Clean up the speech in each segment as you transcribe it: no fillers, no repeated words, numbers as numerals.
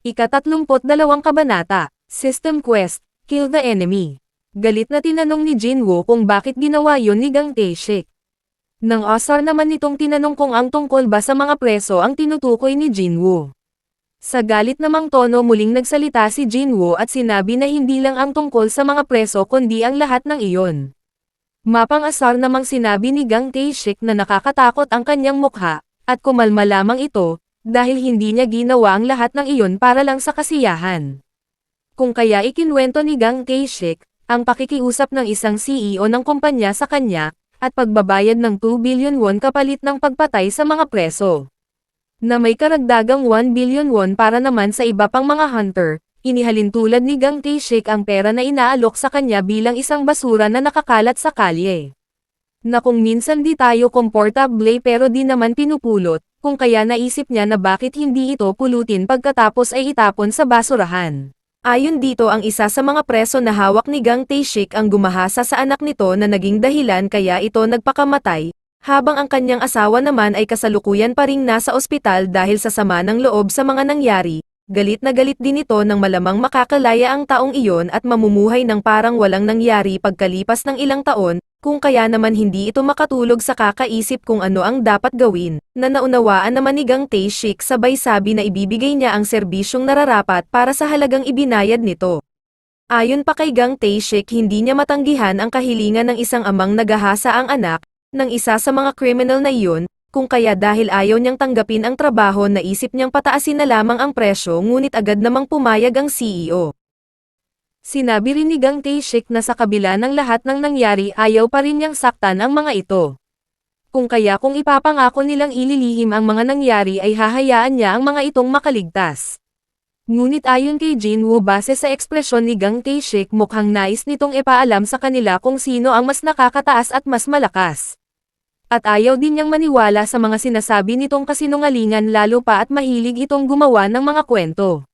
Ika-32 Kabanata, System Quest, Kill the Enemy. Galit na tinanong ni Jinwoo kung bakit ginawa yun ni Gang Tae-shik. Nang asar naman nitong tinanong kung ang tungkol ba sa mga preso ang tinutukoy ni Jinwoo. Sa galit namang tono muling nagsalita si Jinwoo at sinabi na hindi lang ang tungkol sa mga preso kundi ang lahat ng iyon. Mapang-asar namang sinabi ni Gang Tae-shik na nakakatakot ang kanyang mukha, at kumalma lamang ito, dahil hindi niya ginawa ang lahat ng iyon para lang sa kasiyahan. Kung kaya ikinwento ni Gang Tae-shik, ang pakikiusap ng isang CEO ng kumpanya sa kanya, at pagbabayad ng 2 billion won kapalit ng pagpatay sa mga preso. Na may karagdagang 1 billion won para naman sa iba pang mga hunter, inihalin tulad ni Gang Tae-shik ang pera na inaalok sa kanya bilang isang basura na nakakalat sa kalye. Na kung minsan di tayo komportable pero di naman pinupulot, kung kaya naisip niya na bakit hindi ito pulutin pagkatapos ay itapon sa basurahan. Ayon dito ang isa sa mga preso na hawak ni Gang Tae-shik ang gumahasa sa anak nito na naging dahilan kaya ito nagpakamatay, habang ang kanyang asawa naman ay kasalukuyan pa ring nasa ospital dahil sa sama ng loob sa mga nangyari. Galit na galit din ito nang malamang makakalaya ang taong iyon at mamumuhay ng parang walang nangyari pagkalipas ng ilang taon, kung kaya naman hindi ito makatulog sa kakaisip kung ano ang dapat gawin, na naunawaan naman ni Gang Tae-shik sabay sabi na ibibigay niya ang serbisyong nararapat para sa halagang ibinayad nito. Ayon pa kay Gang Tae-shik hindi niya matanggihan ang kahilingan ng isang amang nagahasa ang anak, ng isa sa mga kriminal na iyon, kung kaya dahil ayaw niyang tanggapin ang trabaho naisip niyang pataasin na lamang ang presyo ngunit agad namang pumayag ang CEO. Sinabi rin ni Gang Tae-shik na sa kabila ng lahat ng nangyari ayaw pa rin niyang saktan ang mga ito. Kung kaya kung ipapangako nilang ililihim ang mga nangyari ay hahayaan niya ang mga itong makaligtas. Ngunit ayon kay Jinwoo base sa ekspresyon ni Gang Tae-shik mukhang nais nitong ipaalam sa kanila kung sino ang mas nakakataas at mas malakas. At ayaw din niyang maniwala sa mga sinasabi nitong kasinungalingan lalo pa at mahilig itong gumawa ng mga kwento.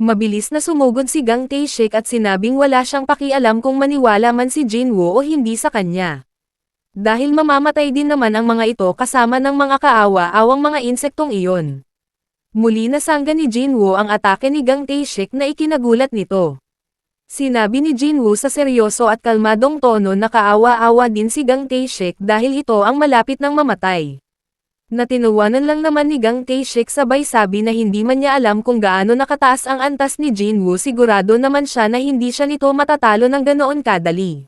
Mabilis na sumugod si Gang Tae-shik at sinabing wala siyang pakialam kung maniwala man si Jinwoo o hindi sa kanya. Dahil mamamatay din naman ang mga ito kasama ng mga kaawa-awang mga insektong iyon. Muli nasangga ni Jinwoo ang atake ni Gang Tae-shik na ikinagulat nito. Sinabi ni Jinwoo sa seryoso at kalmadong tono na kaawa-awa din si Gang Tae-shik dahil ito ang malapit ng mamatay. Natinawanan lang naman ni Gang Tae-shik sabay sabi na hindi man niya alam kung gaano nakataas ang antas ni Jinwoo sigurado naman siya na hindi siya nito matatalo ng ganoon kadali.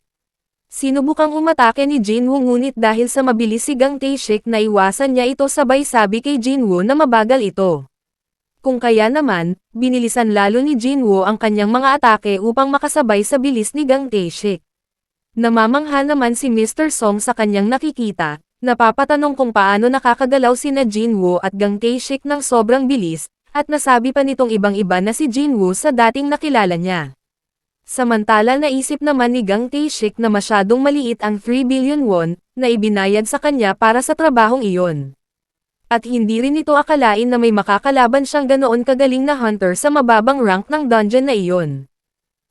Sinubukang umatake ni Jinwoo ngunit dahil sa mabilis si Gang Tae-shik na iwasan niya ito sabay sabi kay Jinwoo na mabagal ito. Kung kaya naman, binilisan lalo ni Jinwoo ang kanyang mga atake upang makasabay sa bilis ni Gang Tae-shik. Namamangha naman si Mr. Song sa kanyang nakikita, napapatanong kung paano nakakagalaw sina Jinwoo at Gang Tae-shik ng sobrang bilis, at nasabi pa nitong ibang-iba na si Jinwoo sa dating nakilala niya. Samantala naisip naman ni Gang Tae-shik na masyadong maliit ang 3 billion won, na ibinayad sa kanya para sa trabahong iyon. At hindi rin ito akalain na may makakalaban siyang ganoon kagaling na hunter sa mababang rank ng dungeon na iyon.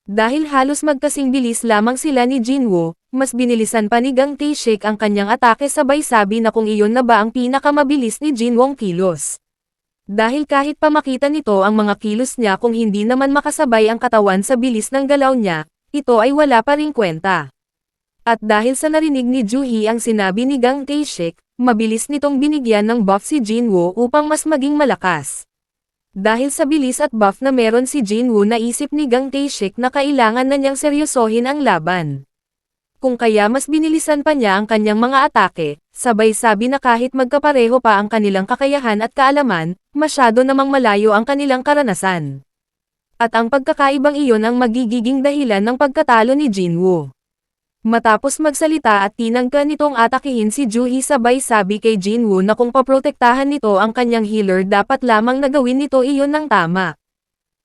Dahil halos magkasing bilis lamang sila ni Jinwoo, mas binilisan pa ni Gang Tae-shik ang kanyang atake sabay sabi na kung iyon na ba ang pinakamabilis ni Jinwoong kilos. Dahil kahit pa makita nito ang mga kilos niya kung hindi naman makasabay ang katawan sa bilis ng galaw niya, ito ay wala pa ring kwenta. At dahil sa narinig ni Juhee ang sinabi ni Gang Tae-shik, mabilis nitong binigyan ng buff si Jinwoo upang mas maging malakas. Dahil sa bilis at buff na meron si Jinwoo naisip ni Gang Tae-shik na kailangan na niyang seryosohin ang laban. Kung kaya mas binilisan pa niya ang kanyang mga atake, sabay sabi na kahit magkapareho pa ang kanilang kakayahan at kaalaman, masyado namang malayo ang kanilang karanasan. At ang pagkakaibang iyon ang magiging dahilan ng pagkatalo ni Jinwoo. Matapos magsalita at tinangka nitong atakihin si Juhee sabay sabi kay Jinwoo na kung paprotektahan nito ang kanyang healer dapat lamang nagawin nito iyon ng tama.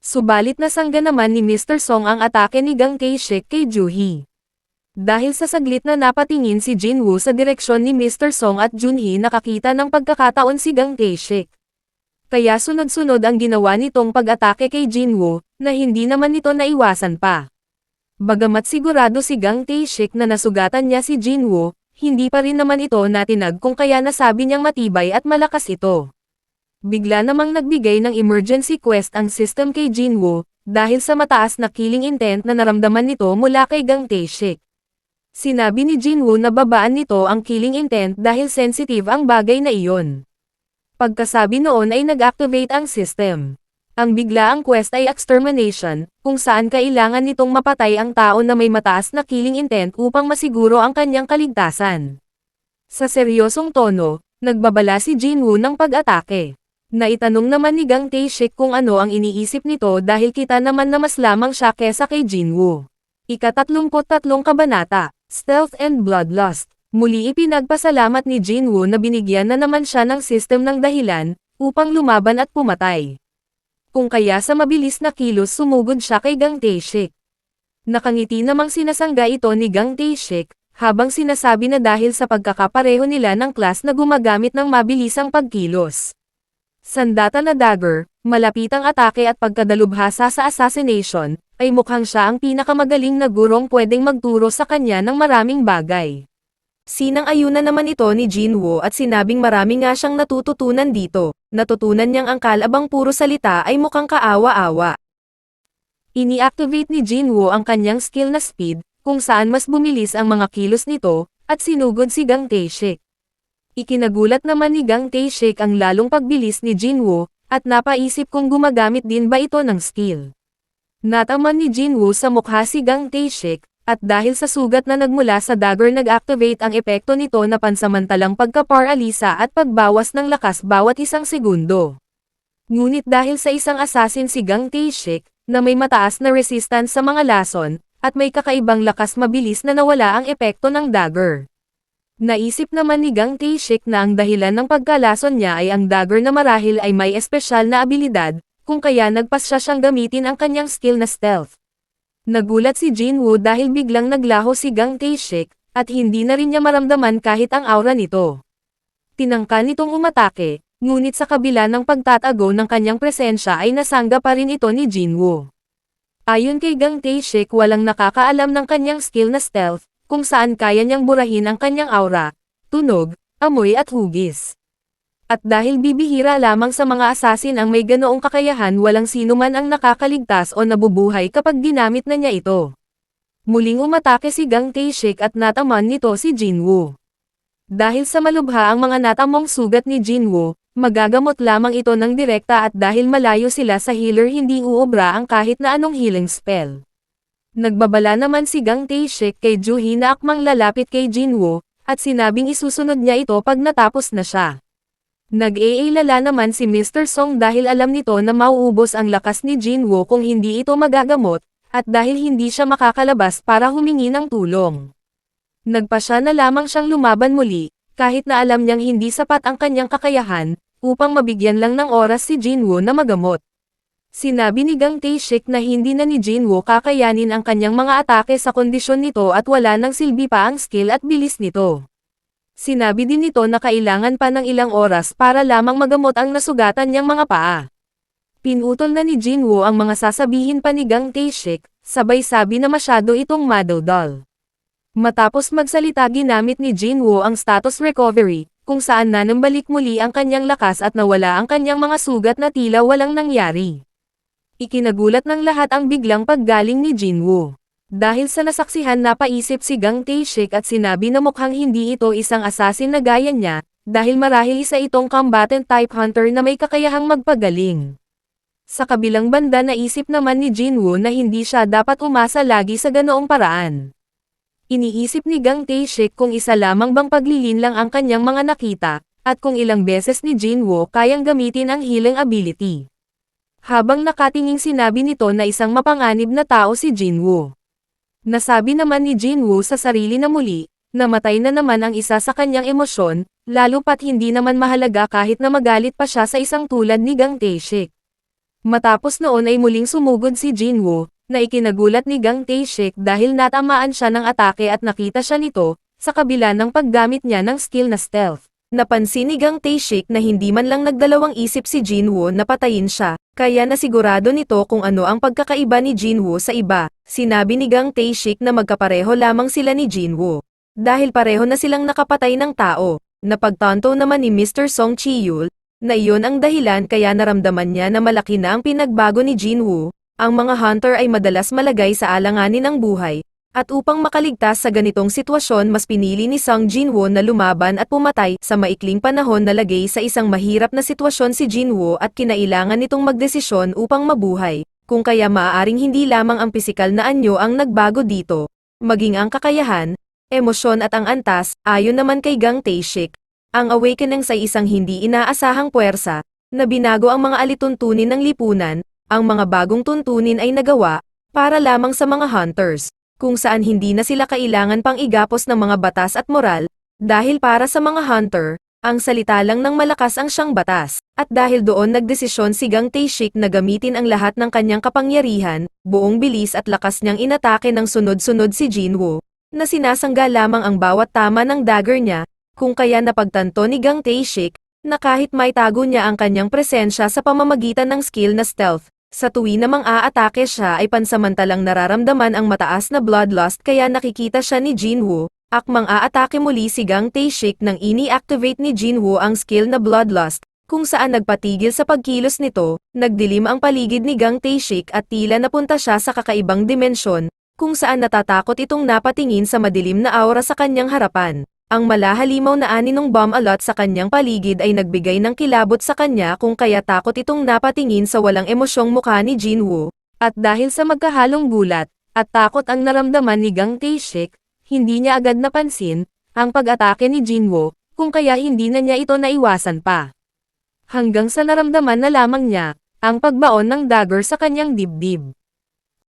Subalit nasangga naman ni Mr. Song ang atake ni Gang Tae-shik kay Juhee. Dahil sa saglit na napatingin si Jinwoo sa direksyon ni Mr. Song at Junhee nakakita ng pagkakataon si Gang Tae-shik. Kaya sunod-sunod ang ginawa nitong pag-atake kay Jinwoo, na hindi naman nito naiwasan pa. Bagamat sigurado si Gang Tae-shik na nasugatan niya si Jinwoo, hindi pa rin naman ito natinag kung kaya nasabi niyang matibay at malakas ito. Bigla namang nagbigay ng emergency quest ang system kay Jinwoo, dahil sa mataas na killing intent na naramdaman nito mula kay Gang Tae-shik. Sinabi ni Jinwoo na babaan nito ang killing intent dahil sensitive ang bagay na iyon. Pagkasabi noon ay nag-activate ang system. Ang biglaang quest ay extermination, kung saan kailangan nitong mapatay ang tao na may mataas na killing intent upang masiguro ang kanyang kaligtasan. Sa seryosong tono, nagbabala si Jinwoo ng pag-atake. Naitanong naman ni Gang Tae-shik kung ano ang iniisip nito dahil kita naman na mas lamang siya kesa kay Jinwoo. Ika-33 kabanata, Stealth and Bloodlust. Muli ipinagpasalamat ni Jinwoo na binigyan na naman siya ng system ng dahilan, upang lumaban at pumatay. Kung kaya sa mabilis na kilos sumugod siya kay Gang Tae-shik. Nakangiti namang sinasangga ito ni Gang Tae-shik, habang sinasabi na dahil sa pagkakapareho nila ng class na gumagamit ng mabilisang pagkilos. Sandata na dagger, malapitang atake at pagkadalubhasa sa assassination, ay mukhang siya ang pinakamagaling na gurong pwedeng magturo sa kanya ng maraming bagay. Sinang-ayunan naman ito ni Jinwoo at sinabing marami nga siyang natututunan dito. Natutunan niyang ang kalabang puro salita ay mukhang kaawa-awa. Ini-activate ni Jinwoo ang kanyang skill na speed, kung saan mas bumilis ang mga kilos nito, at sinugod si Gang Tae-shik. Ikinagulat naman ni Gang Tae-shik ang lalong pagbilis ni Jinwoo, at napaisip kung gumagamit din ba ito ng skill. Nataman ni Jinwoo sa mukha si Gang Tae-shik, at dahil sa sugat na nagmula sa dagger nag-activate ang epekto nito na pansamantalang pagka-paralisa at pagbawas ng lakas bawat isang segundo. Ngunit dahil sa isang assassin si Gang Tae-shik, na may mataas na resistance sa mga lason, at may kakaibang lakas mabilis na nawala ang epekto ng dagger. Naisip naman ni Gang Tae-shik na ang dahilan ng pagkalason niya ay ang dagger na marahil ay may espesyal na abilidad, kung kaya nagpasya siyang gamitin ang kanyang skill na stealth. Nagulat si Jinwoo dahil biglang naglaho si Gang Tae-shik, at hindi na rin niya maramdaman kahit ang aura nito. Tinangka nitong umatake, ngunit sa kabila ng pagtatago ng kanyang presensya ay nasangga pa rin ito ni Jinwoo. Ayon kay Gang Tae-shik walang nakakaalam ng kanyang skill na stealth, kung saan kaya niyang burahin ang kanyang aura, tunog, amoy at hugis. At dahil bibihira lamang sa mga assassin ang may ganoong kakayahan walang sino man ang nakakaligtas o nabubuhay kapag ginamit na niya ito. Muling umatake si Gang Tae-shik at nataman nito si Jinwoo. Dahil sa malubha ang mga natamong sugat ni Jinwoo, magagamot lamang ito ng direkta at dahil malayo sila sa healer hindi uobra ang kahit na anong healing spell. Nagbabala naman si Gang Tae-shik kay Juhi na akmang lalapit kay Jinwoo, at sinabing isusunod niya ito pag natapos na siya. Nag-aalala naman si Mr. Song dahil alam nito na mauubos ang lakas ni Jinwoo kung hindi ito magagamot, at dahil hindi siya makakalabas para humingi ng tulong. Nagpasya na lamang siyang lumaban muli, kahit na alam niyang hindi sapat ang kanyang kakayahan, upang mabigyan lang ng oras si Jinwoo na magamot. Sinabi ni Gang Tae-shik na hindi na ni Jinwoo kakayanin ang kanyang mga atake sa kondisyon nito at wala nang silbi pa ang skill at bilis nito. Sinabi din nito na kailangan pa ng ilang oras para lamang magamot ang nasugatan niyang mga paa. Pinutol na ni Jinwoo ang mga sasabihin pa ni Gang Tae-shik, sabay sabi na masyado itong madaldal. Matapos magsalita ginamit ni Jinwoo ang status recovery, kung saan nanambalik muli ang kanyang lakas at nawala ang kanyang mga sugat na tila walang nangyari. Ikinagulat ng lahat ang biglang paggaling ni Jinwoo. Dahil sa nasaksihan napaisip si Gang Tae-shik at sinabi na mukhang hindi ito isang assassin na gaya niya, dahil marahil isa itong combatant type hunter na may kakayahang magpagaling. Sa kabilang banda naisip naman ni Jinwoo na hindi siya dapat umasa lagi sa ganoong paraan. Iniisip ni Gang Tae-shik kung isa lamang bang paglilin lang ang kanyang mga nakita, at kung ilang beses ni Jinwoo kayang gamitin ang healing ability. Habang nakatinging sinabi nito na isang mapanganib na tao si Jinwoo. Nasabi naman ni Jinwoo sa sarili na muli, namatay na naman ang isa sa kanyang emosyon, lalo pat hindi naman mahalaga kahit na magalit pa siya sa isang tulad ni Gang Tae-shik. Matapos noon ay muling sumugod si Jinwoo, na ikinagulat ni Gang Tae-shik dahil natamaan siya ng atake at nakita siya nito, sa kabila ng paggamit niya ng skill na stealth. Napansin ni Gang Tae-shik na hindi man lang nagdalawang isip si Jinwoo na patayin siya, kaya nasigurado nito kung ano ang pagkakaiba ni Jinwoo sa iba. Sinabi ni Gang Tae-shik na magkapareho lamang sila ni Jinwoo. Dahil pareho na silang nakapatay ng tao, napagtanto naman ni Mr. Song Chi-yul, na iyon ang dahilan kaya naramdaman niya na malaki na ang pinagbago ni Jinwoo. Ang mga hunter ay madalas malagay sa alanganin ng buhay, at upang makaligtas sa ganitong sitwasyon mas pinili ni Sung Jinwoo na lumaban at pumatay. Sa maikling panahon nalagay sa isang mahirap na sitwasyon si Jinwoo at kinailangan nitong magdesisyon upang mabuhay, kung kaya maaaring hindi lamang ang pisikal na anyo ang nagbago dito, maging ang kakayahan, emosyon at ang antas. Ayon naman kay Gang Tae-shik, ang awakening sa isang hindi inaasahang puwersa, na binago ang mga alituntunin ng lipunan. Ang mga bagong tuntunin ay nagawa, para lamang sa mga hunters, kung saan hindi na sila kailangan pang igapos ng mga batas at moral, dahil para sa mga hunter, ang salita lang ng malakas ang siyang batas, at dahil doon nagdesisyon si Gang Tae-shik na gamitin ang lahat ng kanyang kapangyarihan, buong bilis at lakas niyang inatake ng sunod-sunod si Jinwoo, na sinasangga lamang ang bawat tama ng dagger niya, kung kaya napagtanto ni Gang Tae-shik, na kahit may tago niya ang kanyang presensya sa pamamagitan ng skill na stealth, sa tuwi namang aatake siya ay pansamantalang nararamdaman ang mataas na bloodlust kaya nakikita siya ni Jinwoo. Akmang aatake muli si Gang Tae-shik nang ini-activate ni Jinwoo ang skill na bloodlust, kung saan nagpatigil sa pagkilos nito, nagdilim ang paligid ni Gang Tae-shik at tila napunta siya sa kakaibang dimensyon, kung saan natatakot itong napatingin sa madilim na aura sa kanyang harapan. Ang malahalimaw na aninong bomb alot sa kanyang paligid ay nagbigay ng kilabot sa kanya kung kaya takot itong napatingin sa walang emosyong mukha ni Jinwoo. At dahil sa magkahalong gulat, at takot ang naramdaman ni Gang Tae-shik, hindi niya agad napansin, ang pag-atake ni Jinwoo, kung kaya hindi na niya ito naiwasan pa. Hanggang sa naramdaman na lamang niya, ang pagbaon ng dagger sa kanyang dibdib.